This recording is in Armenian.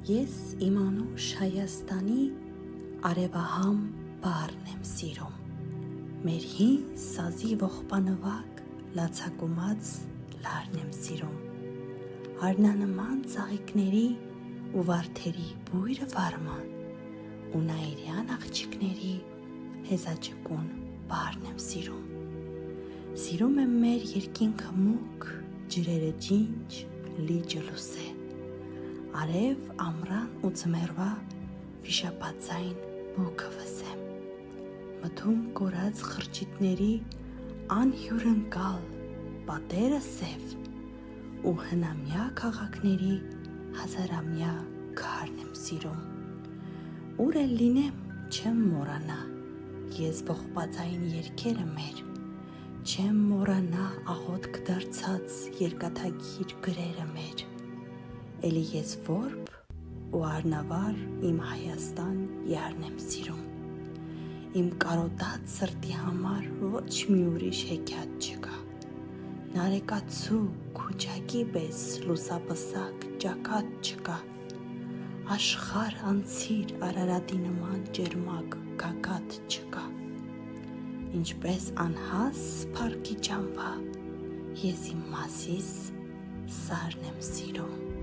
Ես իմ անուշ Հայաստանի արևահամ բառն եմ սիրում, մեր հին սազի ողբանվակ լացակումած լարն եմ սիրում, հարնանման ծաղիկների ու վարդերի բույրը վարման ու նայիրյան աղջիկների հեզաճկուն բառն եմ սիրում եմ մեր երկինքը մուկ, ջրերը ջինջ, լիճը լուսե, արև ամռան ու ձմեռվա վիշապածային բուքը վսեմ, մթում կորած խրճիթների անհյուրընկալ պատերը սև ու հնամյա քաղաքների հազարամյա քարն եմ սիրում, ուր էլ լինեմ չեմ մոռանա ես ողբածային երգերը մեր, չեմ մոռանա աղոթք դարձած երկաթագիր գրերը մեր, էլի ես որբ ու առնավար իմ Հայաստան յարն եմ սիրում, իմ կարոտած սրտի համար ոչ մի ուրիշ հեքիաթ չկա, նարեկացու քուչակի պես լուսապսակ ճակատ չկա, աշխարհ անցիր Արարատի նման ջերմակ գագաթ չկա, ինչպես անհաս փառքի ճամփա, ես իմ Մասիս սարն եմ սիրում։